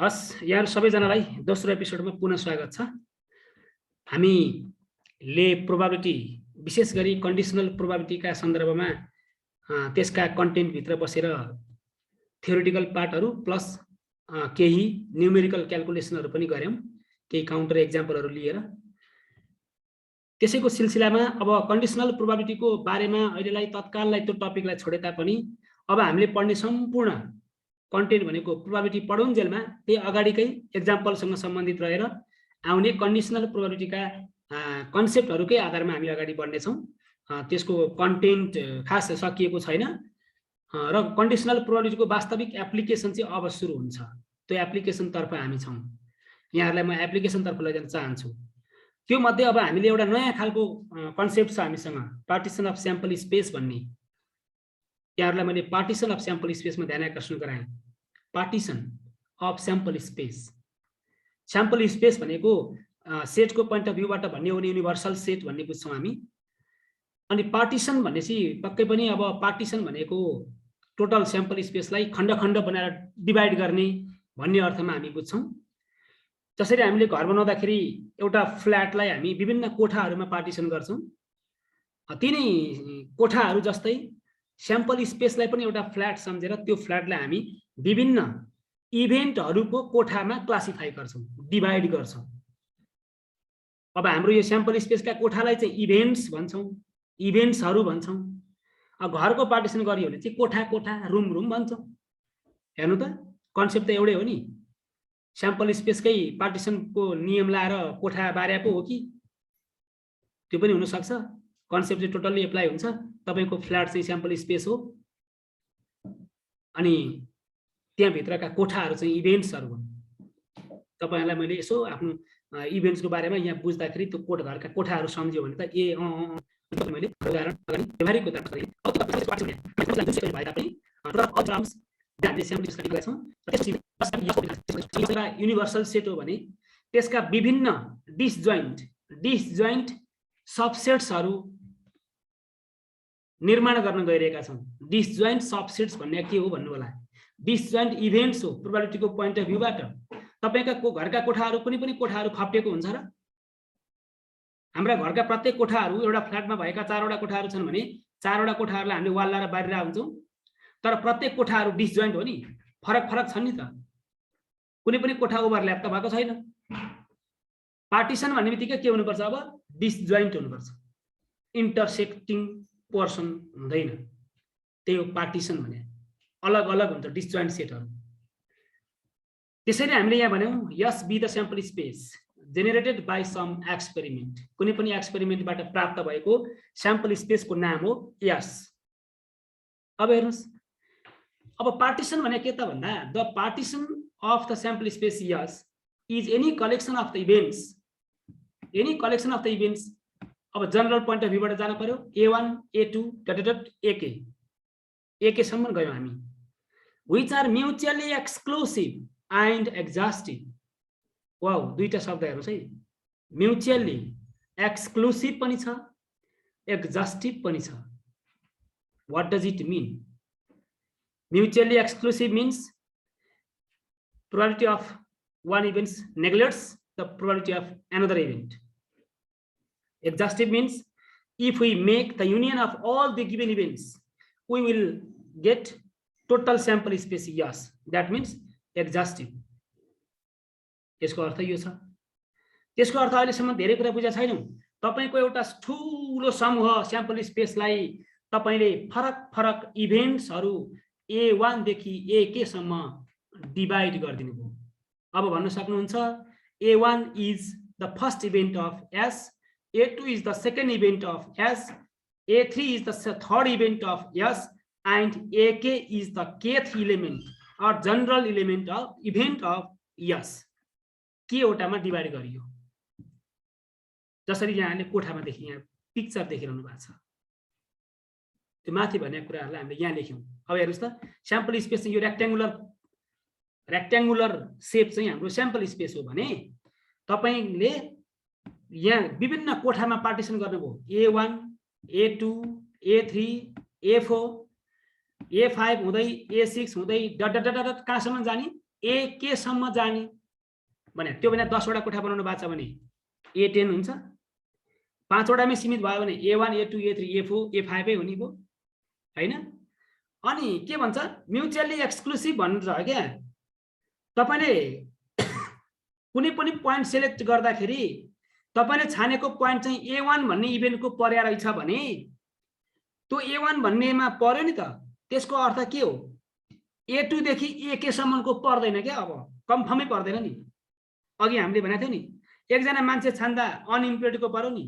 हस् यहाँ सबैजनालाई दोस्रो एपिसोडमा पुनः स्वागत छ। हामीले प्रोबाबिलिटी विशेष गरी कन्डिसनल प्रोबाबिलिटीका सन्दर्भमा त्यसका कन्टेन्ट भित्र बसेर थ्योरेटिकल पार्टहरु प्लस केही न्यूमेरिकल क्याल्कुलेसनहरु पनि गर्यौं, केही काउन्टर एक्जाम्पलहरु लिएर। त्यसैको सिलसिलामा अब कन्डिसनल प्रोबाबिलिटीको बारेमा अहिलेलाई तत्काललाई त्यो टपिकलाई छोडे तापनि अब हामीले पढ्ने सम्पूर्ण कन्टेन्ट भनेको प्रोबाबिलिटी पढुन्जेलमा त्यही अगाडिकै एक्जाम्पलसँग सम्बन्धित रहेर आउने कन्डिसनल प्रोबाबिलिटीका कन्सेप्टहरुकै आधारमा हामी अगाडि बढ्ने छौं। त्यसको कन्टेन्ट खास सकिएको छैन र कन्डिसनल प्रोबाबिलिटीको वास्तविक एप्लिकेसन चाहिँ अब सुरु हुन्छ। त्यो एप्लिकेसन तर्फ हामी छौं। यहाँहरुलाई म एप्लिकेसन तर्फ लैजान चाहन्छु। त्यो मध्ये अब हामीले एउटा नयाँ खालको कन्सेप्ट छ हामीसँग, पार्टिसन अफ स्याम्पल स्पेस भन्ने। यहाँहरुलाई मैले पार्टिसन अफ स्याम्पल स्पेसमा ध्यान आकर्षण गराएँ। Partition of sample space, sample space भनेको सेटको पोइन्ट अफ भ्यूबाट भन्ने हो भने युनिभर्सल सेट भन्ने बुझ्छौं हामी। अनि पार्टिसन भनेपछि पक्कै पनि अब पार्टिसन भनेको टोटल स्याम्पल स्पेसलाई खण्ड खण्ड बनाएर डिभाइड गर्ने भन्ने अर्थमा हामी बुझ्छौं। जसरी हामीले घर बनाउँदाखेरि एउटा फ्ल्याटलाई हामी विभिन्न कोठाहरुमा पार्टिसन गर्छौं, तिनै कोठाहरु जस्तै स्याम्पल स्पेसलाई पनि एउटा फ्ल्याट सम्झेर त्यो फ्ल्याटलाई हामी विभिन्न इभेन्टहरुको कोठामा क्लासिफाई गर्छौं, डिभाइड गर्छौं। अब हाम्रो यो स्याम्पल स्पेसका कोठालाई चाहिँ इभेन्ट्स भन्छौं, इभेन्ट्सहरु भन्छौं। अब घरको पार्टिसन गरियो भने चाहिँ कोठा कोठा, रुम रुम भन्छौं। हेर्नु त कन्सेप्ट त एउटै हो नि। स्याम्पल स्पेसकै पार्टिसनको नियम लाएर कोठा बार्याको हो कि? त्यो पनि हुन सक्छ। कन्सेप्ट चाहिँ टोटल्ली एप्लाई हुन्छ। तपाईको फ्ल्याट चाहिँ स्याम्पल स्पेस हो अनि त्यहाँ भित्रका कोठाहरु चाहिँ इभेन्ट्सहरु हुन्। तपाईहरुलाई मैले यसो आफ्नो इभेन्ट्सको बारेमा यहाँ बुझ्दाखेरि त्यो घरका कोठाहरु सम्झियो भने त मैले उदाहरण अगाडि व्यवहारिक उदाहरण गरे। अब त्यो भए तापनि टर्म्स हामीले स्याम्पल स्टडी गर्छौं। त्यसमा युनिभर्सल सेट हो भने त्यसका विभिन्न डिसजोइन्ट सबसेट्सहरु निर्माण गर्न गइरहेका छौं। डिसजोइन्ट सबसेट्स भन्ने के हो भन्नु होला। डिसजोइन्ट इभेन्ट्स हो प्रोबाबिलिटीको पोइन्ट अफ भ्यूबाट। तपाईका घरका कोठाहरु पनि कोठाहरु खप्टेको हुन्छ र? हाम्रा घरका प्रत्येक कोठाहरु एउटा फ्ल्याटमा भएका 4 वटा कोठाहरु छन् भने 4 वटा कोठाहरुलाई हामीले वाल लाएर बारिरहेका हुन्छौं, तर प्रत्येक कोठाहरु डिसजोइन्ट हो नि, फरक छन् नि त। कुनै पनि कोठा ओभरल्याप त भएको छैन। पार्टिसन भन्ने बित्तिकै के हुनुपर्छ? अब डिसजोइन्ट हुनुपर्छ, इन्टरसेक्टिङ पोर्सन हुँदैन। त्यही हो पार्टिसन भने। अलग अलग हुन्छ डिसजोइन्ट सेटहरु। त्यसैले हामीले यहाँ भन्यौं S be the sample space generated by some experiment. कुनै पनि एक्सपेरिमेन्टबाट प्राप्त भएको स्याम्पल स्पेसको नाम हो यस। अब हेर्नुस्, अब पार्टिसन भने के त भन्दा the partition of the sample space यस is any collection of the events. Any collection of the events. अब जनरल पोइन्ट अफ भ्यूबाट जानु पर्यो। A1 A2 AK AK सम्म गयौं हामी। Which are mutually exclusive and exhaustive. Wow, दुईटा शब्द हेर्नुस् है। म्युचुअली एक्सक्लुसिभ पनि छ, एक्जस्टिभ पनि छ। What does it mean? Mutually exclusive means probability of one event neglects the probability of another event. Exhaustive means if we make the union of all the given events, we will get total sample space yes. That means exhaustive. यसको अर्थ यो छ। त्यसको अर्थ अहिलेसम्म धेरै कुरा बुझेका छैनौं। तपाईको एउटा ठूलो समूह स्याम्पल स्पेसलाई तपाईले फरक इभेन्ट्सहरु A1 देखि AK सम्म डिभाइड गरिदिनु भयो। अब भन्न सक्नुहुन्छ A1 is the first event of S, A2 is the second event of S, A3 is the third event of S, and AK is the kth element or general element of event of S. के वटामा divide गरियो। जसरी यहाँले कोठामा देखि यहाँ picture देखिरहनु भएको छ। त्यो माथि भनेको कुराहरुलाई हामीले यहाँ लेख्यौं। अब हेर्नुस् त, स्याम्पल स्पेस यो रेक्ट्याङ्गुलर शेप चाहिँ हाम्रो स्याम्पल स्पेस हो भने तपाईले यहाँ विभिन्न कोठामा पार्टिसन गर्नुभयो। A1 A2 A3 A4 A5 हुँदै A6 हुँदै डट कहाँसम्म जाने? A K सम्म जाने भने त्यो भने 10 वटा कोठा बनाउनु भएको छ भने A10 हुन्छ, 5 वटामै सीमित भयो भने A1 A2 A3 A4 A5 हुने भयो हैन। अनि के भन्छ म्युचुअली एक्सक्लुसिभ भन्नु छ क्या, तपाईले कुनै पनि पोइन्ट सिलेक्ट गर्दाखेरि तपाईले छानेको पोइन्ट चाहिँ A1 भन्ने इभेन्टको पर्या रहेछ भने त्यो A1 भन्नेमा पर्यो नि त, त्यसको अर्थ के हो A2 देखि AK सम्मको पर्दैन क्या, अब कन्फर्मै पर्दैन नि। अघि हामीले भनेको थियो नि एकजना मान्छे छान्दा अनइम्प्लोइडको पर्यो नि,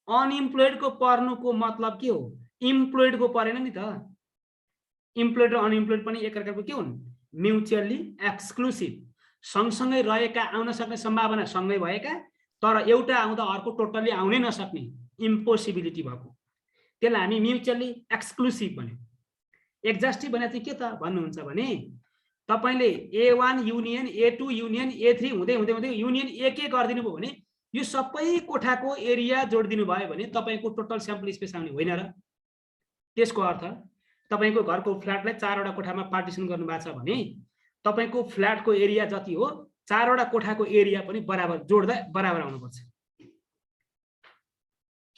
अनइम्प्लोइडको पर्नुको मतलब के हो इम्प्लोइडको परेन नि त। इम्प्लोइड र अनइम्प्लोइड पनि एकअर्काको के हुन् म्युचुअली एक्सक्लुसिभ, सँगसँगै रहेका आउन सक्ने सम्भावना सँगै भएका तर एउटा आउँदा अर्को टोटल्ली आउनै नसक्ने इम्पोसिबिलिटी भएको, त्यसलाई हामी म्युचुअली एक्सक्लुसिभ भन्यौँ। एक्जास्टिभ भने चाहिँ के त भन्नुहुन्छ भने तपाईले A1 union A2 union A3 हुँदै हुँदै हुँदै युनियन AK गरिदिनु भयो भने यो सबै कोठाको एरिया जोडिदिनु भयो भने तपाईको टोटल स्याम्पल स्पेस आउने होइन र। त्यसको अर्थ तपाईको घरको फ्ल्याटलाई 4 वटा कोठामा पार्टिसन गर्नु भएको छ भने तपाईको फ्ल्याटको एरिया जति हो 4 वटा कोठाको एरिया पनि बराबर जोड्दा बराबर आउनुपर्छ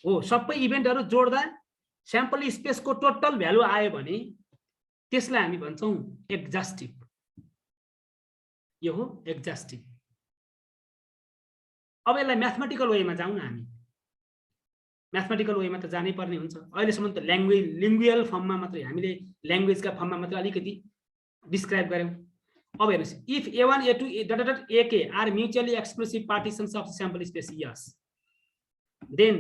हो। सबै इभेन्टहरु जोड्दा स्याम्पल स्पेसको टोटल भ्यालु आयो भने त्यसलाई हामी भन्छौं एक्जास्टिभ। यो हो एक्जास्टिभ। अब यसलाई म्याथमेटिकल वेमा जाउँ न हामी। म्याथमेटिकल वेमा त जानै पर्ने हुन्छ। अहिलेसम्म त लिङ्गुअल फर्ममा मात्रै हामीले ल्याङ्ग्वेजका फर्ममा मात्रै अलिकति डिस्क्राइब गर्यौं। अब हेर्नुस्, if A1 A2 AK are mutually exclusive partitions of sample space यस then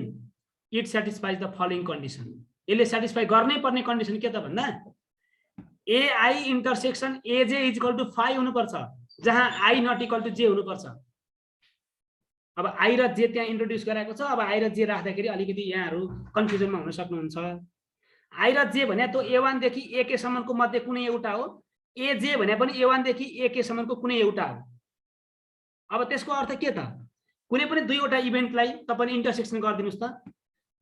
it satisfies the following condition. यसले सेटिस्फाई गर्नै पर्ने कन्डिसन के त भन्दा AI intersection AJ is equal to 5 हुनुपर्छ, जहाँ I not equal to J हुनुपर्छ। अब I र J त्यहाँ इन्ट्रोड्युस गराएको छ। अब I र J राख्दाखेरि अलिकति यहाँहरु कन्फ्युजनमा हुन सक्नुहुन्छ। I र J भने त A1 देखि AK सम्मको मध्ये कुनै एउटा हो, AJ भने पनि A1 देखि AK सम्मको कुनै एउटा हो। अब त्यसको अर्थ के त, कुनै पनि दुईवटा इभेन्टलाई तपाईले इन्टरसेक्सन गर्दिनुस् त,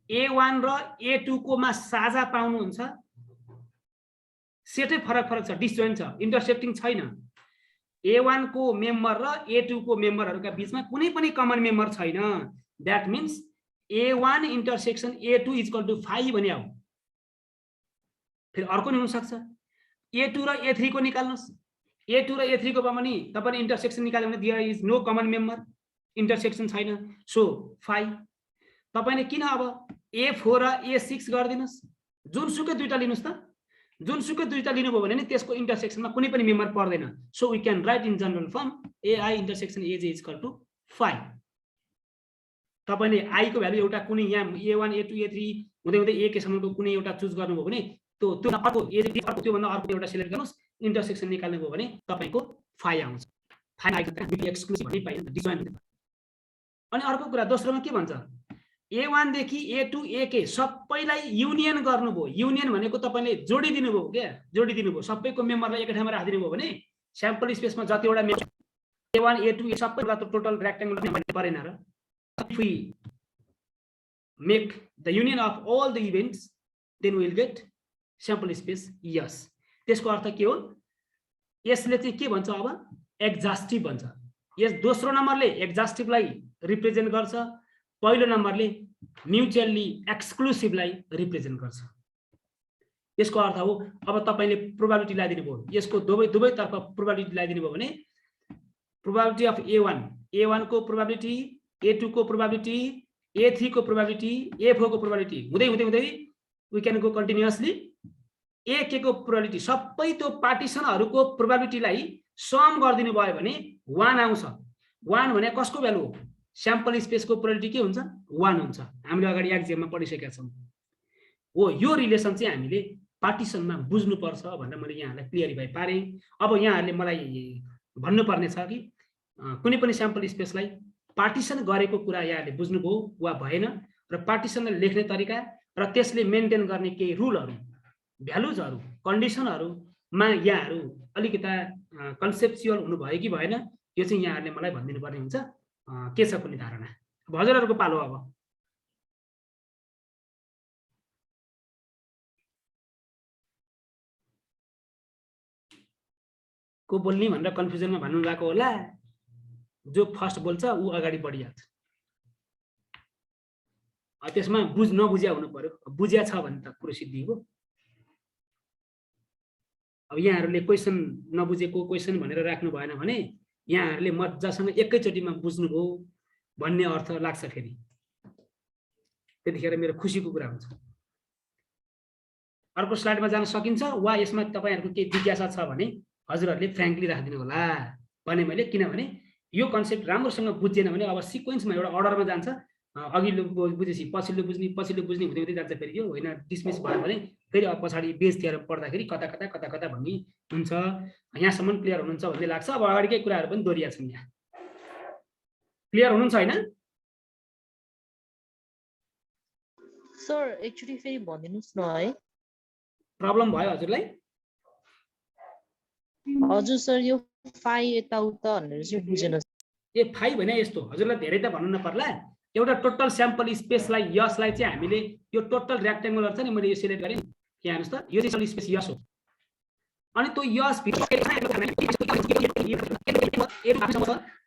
A1 र A2 को मा साझा पाउनुहुन्छ, सेटै फरक छ, डिसजोइन्ट छ, इन्टरसेक्टिङ छैन। A1 को मेम्बर र A2 को मेम्बरहरुका बीचमा कुनै पनि कमन मेम्बर छैन। That means A1 intersection A2 is equal to 5 भने हो। फेरि अर्को नि हुन सक्छ, A2 र A3 को निकाल्नुस्। A2 र A3 को पनि तपाईले इन्टरसेक्सन निकाल्यो भने there is no common member, intersection छैन, सो 5। तपाईले किन अब A4 र A6 गर्दिनुस्, जुनसुकै दुईटा लिनुस् त, जुनसुकै दुईटा लिनुभयो भने नि त्यसको इन्टरसेक्सनमा कुनै पनि मेम्बर पर्दैन। So we can write in general form AI intersection AJ is equal to 5। तपाईले I को भ्यालु एउटा कुनै यहाँ A1 A2 A3 हुँदै हुँदै AK सम्मको कुनै एउटा चुज गर्नुभयो भने त्यो अर्को AJ अर्को त्यो भन्दा अर्को एउटा सिलेक्ट गर्नुस्, इन्टरसेक्सन निकाल्नु भयो भने तपाईको 5 आउँछ। 5 आइज त एक्सक्लुसिभ भन्ने पाइन्छ, डिसजोइन्ट। अनि अर्को कुरा दोस्रोमा के भन्छ, A1 देखि A2 AK सबैलाई युनियन गर्नुभयो। युनियन भनेको तपाईले जोडिदिनु भयो के, जोडिदिनु भयो, सबैको मेम्बरलाई एकै ठाउँमा राखिदिनु भयो भने स्याम्पल स्पेसमा जतिवटा मेम्बर A1 A2 सबैको टोटल रेक्टेंगुलर मेम्बर परेन र। If we make the union of all the events then we will get sample space yes। त्यसको अर्थ के हो, यसले चाहिँ के भन्छ अब एक्जास्टिभ भन्छ। यस दोस्रो नम्बरले एक्जास्टिभलाई रिप्रेजेन्ट गर्छ, पहिलो नम्बरले म्युचुअली एक्सक्लुसिभलाई रिप्रेजेन्ट गर्छ। यसको अर्थ हो अब तपाईले प्रोबेबिलिटी लगाइदिनु भयो, यसको दुवैतर्फ प्रोबेबिलिटी लगाइदिनु भयो भने प्रोबेबिलिटी अफ A1 को प्रोबेबिलिटी, A2 को प्रोबेबिलिटी, A3 को प्रोबेबिलिटी, A4 को प्रोबेबिलिटी हुँदै हुँदै हुँदै we can go continuously AK को प्रोबेबिलिटी, सबै त्यो पार्टिसनहरुको प्रोबेबिलिटीलाई सम गरिदिनु भयो भने 1 आउँछ। 1 भने कसको भ्यालु हो, स्याम्पल स्पेसको प्रोबेबिलिटी के हुन्छ 1 हुन्छ। हामीले अगाडि एक्जाममा पढिसकेका छौं हो। यो रिलेसन चाहिँ हामीले पार्टिसनमा बुझ्नुपर्छ भनेर मैले यहाँलाई क्लियरिफाई पारे। अब यहाँहरुले मलाई भन्नुपर्ने छ कि कुनै पनि स्याम्पल स्पेसलाई पार्टिसन गरेको कुरा यहाँले बुझ्नुभयो वा भएन, र पार्टिसनलाई लेख्ने तरिका र त्यसले मेन्टेन गर्ने केही रुलहरु, भ्यालुजहरु, कन्डिसनहरुमा यहाँहरु अलिकता कन्सेप्चुअल हुनु भयो कि भएन, यो चाहिँ यहाँहरुले मलाई भनिदिनु पर्ने हुन्छ। के छ कुनै धारणा? हजुरहरुको पालो अब। को बोल्ने भनेर कन्फ्युजनमा भन्नु भएको होला। जो फर्स्ट बोल्छ ऊ अगाडि बढिहाल्छ। त्यसमा नबुझ्या हुनु पर्यो। बुझ्या छ भने त कुरो सिद्धि हो। अब यहाँहरूले क्वेसन नबुझेको क्वेसन भनेर राख्नु भएन भने यहाँहरूले मजासँग एकैचोटिमा बुझ्नुभयो भन्ने अर्थ लाग्छ। फेरि त्यतिखेर मेरो खुसीको कुरा हुन्छ। अर्को स्लाइडमा जान सकिन्छ वा यसमा तपाईहरुको केही जिज्ञासा छ भने हजुरहरूले फ्र्याङ्कली राखिदिनु होला भने मैले, किनभने यो कन्सेप्ट राम्रोसँग बुझिएन भने अब सिक्वेन्समा एउटा अर्डरमा जान्छ। अघिल्लो बुझेपछि पछिल्लो बुझ्ने हुँदै हुँदै जान्छ। फेरि यो होइन डिसमिस भयो भने फेरि अब पछाडि बेस थ्योरम पढ्दाखेरि कता कता भन्ने हुन्छ। यहाँसम्म क्लियर हुनुहुन्छ भन्ने लाग्छ। अब अगाडिकै कुराहरू पनि दोहोरिया छन्। यहाँ क्लियर हुनुहुन्छ हैन? सर एक्चुअली फेरि भनिदिनुस् न है। प्रब्लम भयो हजुरलाई? हजुर सर, यो फाइ यताउता भनेर चाहिँ बुझेन। ए फाइ भने यस्तो, हजुरलाई धेरै त भन्नु नपर्ला। एउटा टोटल स्याम्पल स्पेसलाई यसलाई चाहिँ हामीले यो टोटल रेक्टेंगुलर छ नि, मैले यो सिलेक्ट गरेँ। यहाँ हेर्नुस् त, यो चाहिँ स्पेस यस हो। अनि त्यो यस भित्र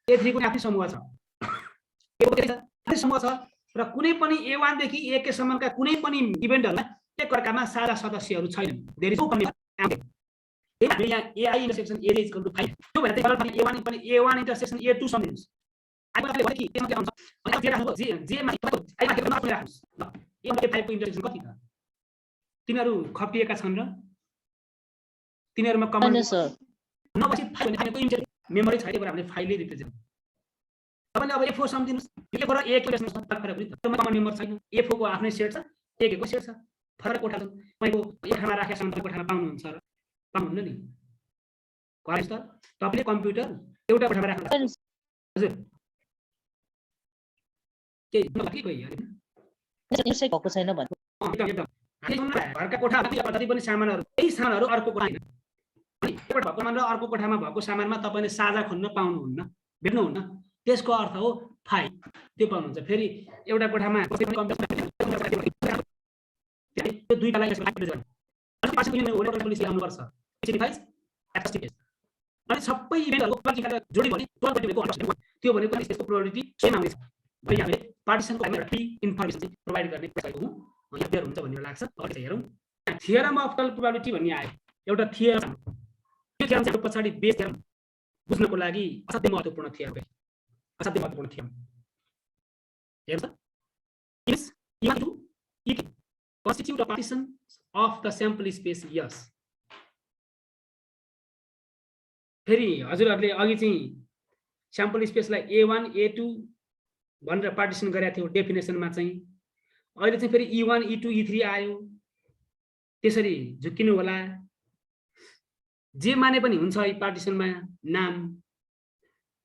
A3 को आफ्नै समूह छ, समूह छ र कुनै पनि A1 देखि AK सम्मका कुनै पनि इभेन्टहरुमा एक अर्कामा साझा सदस्यहरू छैनन्। There is no community. हामी यहाँ AI intersection A is equal to 5 त्यो भएर चाहिँ A1 पनि A1 इन्टरसेक्सन A2 सम्झिनुस्। आइले भने कि त्यसमा के हुन्छ अनि के राख्नु जे मा आइ माथि नपुरा राख्नुस्। ल A मा A5 को इन्टरसेक्सन कति त? तिनीहरु खप्टिएका छन् र तिनीहरुमा कमन नबसी 5 भने को इन्टर मेमोरी छैन भने हामीले फाइलले रिप्रेजेन्ट। तपाईले अब A4 सम्झिनुस्। A4 र A को रिलेसन फरक पनि छ। त्यसमा कमन मेम्बर छैन। A4 को आफ्नै सेट छ, A को सेट छ। फरक कोठा छ। तपाईको एक ठाउँमा राखेका छन् कोठामा पाउनुहुन्छ र पाउनुहुन्न नि। करेक्ट त? तपाईले कम्प्युटर एउटा कोठामा राख्नु हजुर के नभए कोही हैन यसै भएको छैन भने एकदम घरका कोठामा जति पनि सामानहरु त्यही सामानहरु अर्को कोठा हैन। अनि एउटा भएको सामान र अर्को कोठामा भएको सामानमा तपाईले साझा खोज्न पाउनुहुन्न, भेट्नुहुन्न। त्यसको अर्थ हो फाइ। त्यो पाउनुहुन्छ। फेरि एउटा कोठामा त्यो दुईटालाई रिप्रेजेन्ट अनि पछि पनि होल्डर पुलिस ल्याउनु पर्छ। सिटिफाइज एस्टिमेट अनि सबै इभेन्टहरुको प्रोबेबिलिटी जोडी भने 12 को त्यो भनेको त्यसको प्रोबेबिलिटी सेम आउँछ। अनि हामीले पार्टिसनको लागि एउटा इन्फर्मेसन चाहिँ प्रोवाइड गर्ने प्रयास गर्छौं। यहाँ क्लियर हुन्छ भन्ने लाग्छ। अब चाहिँ हेरौं थियरम अफ टोटल प्रोबेबिलिटी भन्ने आयो। एउटा थियरम, यो थियरम चाहिँ पछाडी बेस थियरम बुझ्नको लागि असाध्यै महत्त्वपूर्ण थियरम हो। असाध्यै महत्त्वपूर्ण थियरम हेर्छ। Is equal to E constitute a partition of the sample space yes। फेरि हजुरहरूले अघि चाहिँ स्याम्पल स्पेसलाई A1 A2 भनेर पार्टिसन गरेका थियो डेफिनेसनमा चाहिँ। अहिले चाहिँ फेरि E1 E2 E3 आयो। त्यसरी झुकिनु होला। जे माने पनि हुन्छ है पार्टिसनमा नाम।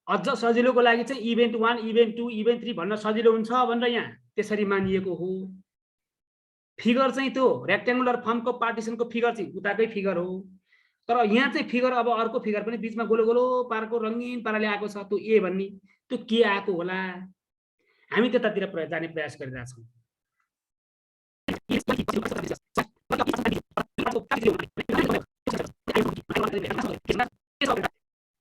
अझ सजिलोको लागि चाहिँ इभेन्ट 1 इभेन्ट 2 इभेन्ट 3 भन्न सजिलो हुन्छ भनेर यहाँ त्यसरी मानिएको हो। फिगर चाहिँ त्यो रेक्टेंगुलर फर्मको पार्टिसनको फिगर चाहिँ उताकै फिगर हो। तर यहाँ चाहिँ फिगर अब अर्को फिगर पनि बीचमा गोलो गोलो पारको रंगीन पाराले आएको छ। त्यो ए भन्ने त्यो के आएको होला? हामी त्यतातिर जाने प्रयास गरिरहेका छौं।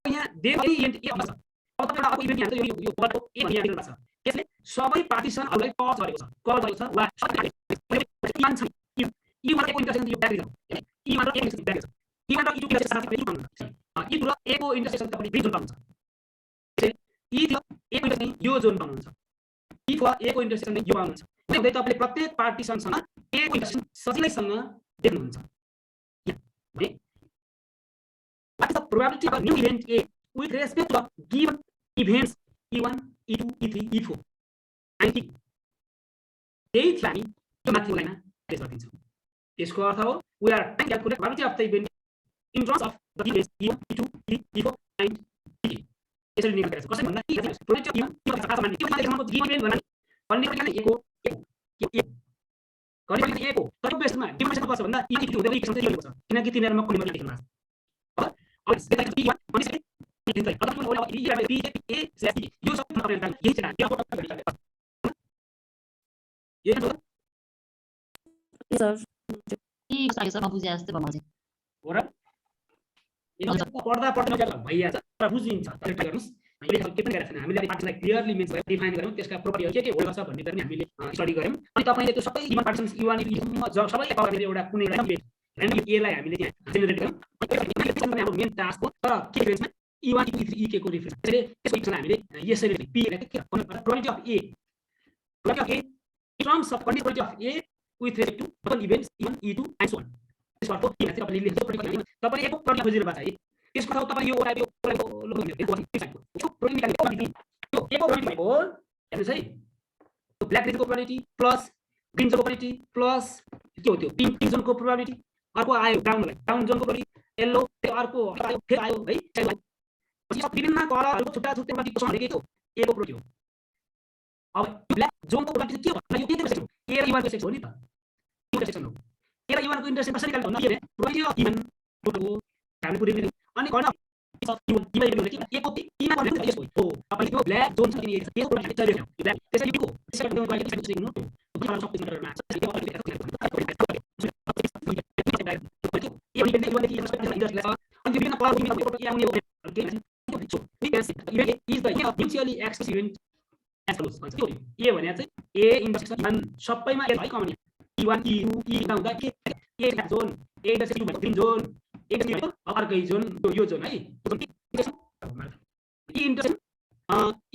यहाँ डेली इभेन्ट ए छ। अब तपाईलाई अर्को इभेन्ट यहाँ यो बटको ए भन्ने यहाँ छ। त्यसले सबै पार्टिसनहरुलाई कल गरेको छ। कल गरेको छ वा E1 छ। E1 को इन्टरसेक्सन यो ब्याक छ। E1 र A इन्टरसेक्सन ब्याक छ। E1 र E2 को इन्टरसेक्सन साथै पनि पाउनुहुन्छ। E2 र A को इन्टरसेक्सन तपाईले बी जोन पाउनुहुन्छ। त्यसैले E3 र A को इन्टरसेक्सन यो जोन पाउनुहुन्छ। E4 र A को इन्टरसेक्सन यो पाउनुहुन्छ। त्यसैले तपाईले प्रत्येक पार्टिसनसँग A को इन्टरसेक्सन सजिलैसँग देख्नुहुन्छ। भने what is the probability of a new event A with respect to the given events E1 E2 E3 E4 and T? यही थियो हामी यो माथि लाइनमा एड गरिदिन्छौँ। त्यसको अर्थ हो we are trying to calculate probability of the event in terms of the events E1 E2 E4 and T। यसरी निकाल्नु पर्छ। कसरी भन्दा probability of E1 E1 खास मान्ने त्यो मानेको given event भन्ने पनि A को A कहिले A को तर बेसमा डिफरेन्स कस्तो भन्दा E1 E2 हुँदै इक्वेसन चाहिँ यो हुन्छ। किनकि तिनीहरुमा कुनै पनि लेख्नु पर्छ। अब त्यसलाई E1 भनेपछि E3 अथवा कुनै एउटा E र B A स्ल्याश B यो सब तपाईले यही चाहिँ यो फोटो गरिदिनु पर्छ। यो सर सर ई साइज सर बुझ्या जस्तै भन्नु चाहिँ हो र पढ्दा भइहाल्छ तर बुझिन्छ ट्राई गर्नुस् हामीले के पनि गरेका छैन हामीले पार्टिसनलाई क्लियरली मेन्सन गरेर डिफाइन गर्यौं त्यसका प्रोपर्टीहरु के होल्ड गर्छ भन्ने पनि हामीले स्टडी गर्यौं अनि तपाईले त्यो सबै गिवन पार्टिसन्स U1 सबै कभर गरेर एउटा कुनै र्यान्डम ए लाई हामीले त्यहाँ जेनेरेट गर्यौं हाम्रो मेन टास्क हो तर के रेन्जमा E1 E3 EK को रिफरेन्स त्यसले त्यसको इक्वेसन हामीले यसरी P के probability of A in terms of probability of A with respect to double events E1 E2 and so on त्यसको अर्थ के हुन्छ तपाईले लेख्नु पर्छ तपाईले एक प्रोबेबिलिटी खोजिरहेको भएको छ है त्यसको अर्थ तपाईले यो प्रोबेबिलिटी निकाल्ने प्रोबेबिलिटी यो एक प्रोबेबिलिटी हो हेर्नुस् है ब्ल्याक रेन्जको प्रोबेबिलिटी प्लस ग्रीन जोनको प्रोबेबिलिटी प्लस के हो त्यो पिङ्क जोनको प्रोबेबिलिटी अर्को आयो ब्राउन जोनको प्रोबेबिलिटी येलो त्यो अर्को आयो फेरि आयो है पछि विभिन्न कलरहरुको छुट्टा छुट्टै प्रोबेबिलिटी कसो भनेको त्यो ए को प्रोबेबिलिटी हो अब ब्ल्याक जोनको प्रोबेबिलिटी के हो यो के सेक्सन ए र E1 को सेक्सन हो नि त इंटरसेक्शन हो ए र E1 को इंटरसेक्शन कसरी निकाल्नु भन्दा के भने प्रोबेबिलिटी अफ E1 को हामीले पुरै अनि गर्न ए को टीमा गर्ने यसो हो तपाईले त्यो ब्ल्याक जोन छ नि यो प्रोबेबिलिटी चाहियो ब्ल्याक त्यसैले को सेक्सन जोनको लागि सेक्सन सिग्नु त्यो खाना सबै सेन्टरमा छ यो अनि विभिन्न कलर विभिन्न प्रोबेबिलिटी आउने हो के is the mutually exclusive event as follows भन्छ ए भने चाहिँ ए इंटरसेक्शन E1 सबैमा ए है कमन E1 E2 E हुँदा के ए जोन ए इंटरसेक्शन भनेको ग्रीन जोन ए भनेको अर्कै जोन यो जोन है ई इंटरसेक्शन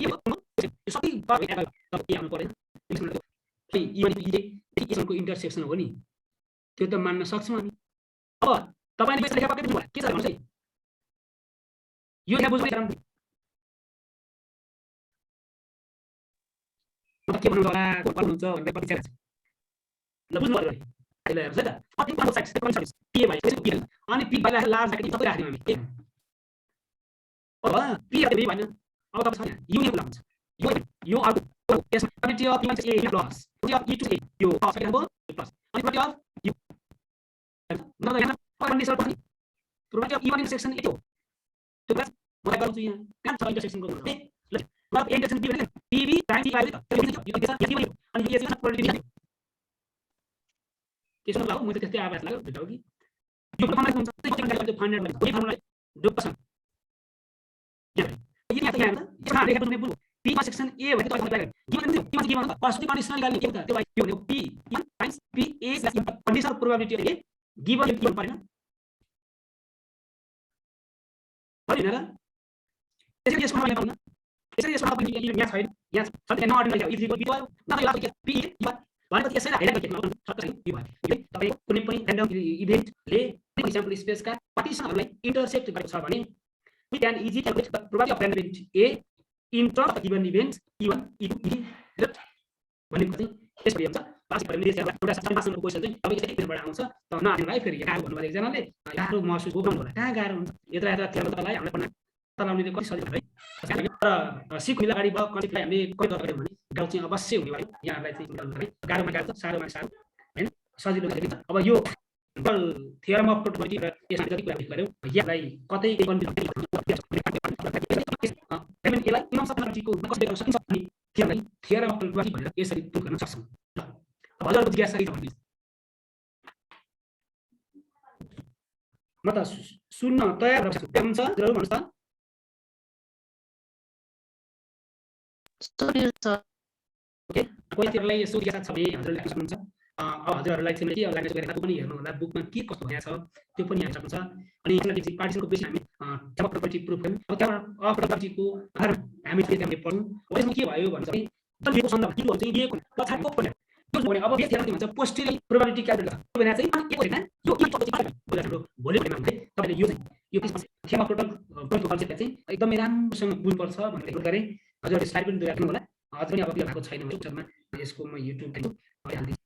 यो सबै तब के आउनु पर्दैन E1 E जोनको इंटरसेक्शन हो नि त्यो त मान्न सक्छौं हामी अब तपाईले बेस लेखा पक्कै बुझ्नु के छ भन्नुस् है यो यहाँ बुझ्नु राम्रो के भन्नु होला को भन्नुहुन्छ भन्ने पनि विचार छ ल बुझ्नु पर्यो अहिले हेर्नुस् है त अति राम्रो साइड कन्सेप्ट के भयो त्यसको के अनि पी बाहिर लार्ज राखेर सबै राख्दियौ हामी अब पी र बी भएन अब तपाईँ छ युनियन हुन्छ यो अर्को त्यसमा probability of E1 A plus probability of E2 ए यो सेकेन्ड हो प्लस अनि प्रोबेबिलिटी अफ U नभए यहाँ कन्डिसन पनि probability of E1 intersection A हो त्यो बस म गर्छु यहाँ कहाँ छ इंटरसेक्शन को ल अब इंटरसेक्शन बी भने पीबी टाइम पी बाइ यो के छ यति भयो अनि यो चाहिँ प्रोबेबिलिटी त्यसो लाग्यो म त त्यस्तै आवाज लाग्यो भेटाउ कि यो फर्मुला हुन्छ त्यो फाइन्ड गर्ने यो फर्मुला डुप्सन यहाँ त यहाँ यसमा लेखेको कुनै बुझ्नु पी मा सेक्सन ए भने तपाईले अप्लाई गर्ने गिभन के भन्नु फर्स्ट कन्डिसनल गर्ने के त त्यो भाइ के भनेको P times P A conditional probability A given के परेन हैन र त्यसैले यसमा मैले भन्नु त्यसैले यसमा पनि यहाँ छैन यहाँ सबै नअर्डिनरी इक्वल बिटवाल नभए लास्ट के पी भनेपछि यसैलाई हाइलाइट गर्न सक्छ यो भयो तपाईको कुनै पनि र्यान्डम इभेन्टले एक्जाम्पल स्पेसका पार्टिसनहरुलाई इन्टरसेक्ट गरेको छ भने we can easily calculate the probability of random event A in terms of given events E1 E2 E3 भनेको चाहिँ त्यसरी हुन्छ वास्तविक परिमिति एउटा समासनको क्वेशन चाहिँ तपाईँ एकैबाट आउँछ त नआउनलाई फेरि गाह्रो भन्नुभयो एकजनाले गाह्रो महसुस गर्नु होला कहाँ गाह्रो हुन्छ यत्र थियो तपाईलाई हामीले पनि तलाउने कति सजिलो है तर सिक्नु अगाडि भयो कन्सेप्टलाई हामीले कति गर्यौं भने गाउँ चाहिँ अवश्य हुने भयो यहाँहरुलाई चाहिँ निकाल्नु गाह्रोमा गाह्रो सारोमा सारो हैन सजिलो गरिन्छ अब यो थ्योरम अफ प्रोबेबिलिटी र यसमा जति कुरा गर्यौं यसलाई कतै यसलाई इनम सब्लिटीको कसरी गर्न सकिन्छ भने त्यसलाई थ्योरम अफ प्रोबेबिलिटी भनेर यसरी प्रुभ गर्न सक्छौं अब हजुरहरुको जिज्ञासा के छ भने म त सुन्न तयार छु के हुन्छ हजुरहरु भन्नुस् त सरी सर ओके कोहीलाई यसो जिज्ञासा छ भने हजुरले सुन्नुहुन्छ हजुरहरुलाई चाहिँ के लाग्ने गरेर पनि हेर्नु होला बुकमा के कस्तो भएछ त्यो पनि हेर्न सक्नुहुन्छ अनि एनालिटिक्स पार्टिसनको बेसी हामी जब प्रोबेबिलिटी प्रुफ गर्यौं अब त्यहाँ प्रोबेबिलिटीको आधारमा हामी त्यसले पढ्यौं अब यसमा के भयो भन्छ भने दलिएको सन्दर्भ के हो चाहिँ दिएको पछाडीको पनि यो भने अब यो थ्योरम भन्छ पोस्टरियल प्रोबेबिलिटी क्याल्कुलेट गर्छ भने चाहिँ के होइन यो के छ बुझ्नु भोलि भने मान्छे तपाईले यो थ्योरम टोटल कन्सेप्ट चाहिँ एकदमै राम्रोसँग बुझ्नु पर्छ भनेर गरे हजुरले स्लाइड पनि देखाउनु होला अझ पनि अब त्यो भएको छैन भने यसको म युट्युब हाल्दिन्छु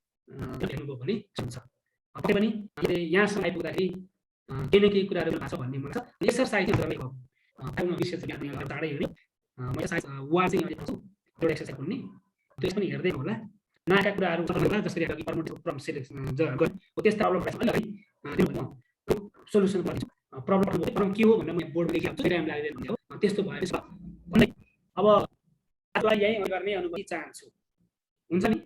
हेर्नुभयो भने हुन्छ पक्कै पनि हामीले यहाँसम्म आइपुग्दाखेरि केही न केही कुराहरू भएको छ भन्ने मन छ एक्सरसाइज चाहिँ तपाईको विशेष ज्ञान टाढै हेर्ने म एक्सरसाइज वान चाहिँ अहिले भन्छु एउटा एक्सरसाइज भन्ने त्यस पनि हेर्दै होला नयाँ कुराहरू होला जसरी हामी परमोटिभ प्रब्लम सेलेक्सन गर्नु हो त्यस्ता प्रब्लम अलि सोलुसन गर्छु प्रब्लम के हो भनेर म बोर्डमा लेखिहाल्छु टाइम लाग्दैन भन्ने हो त्यस्तो भएपछि अब आजलाई यही गर्ने अनुभूति चाहन्छु हुन्छ नि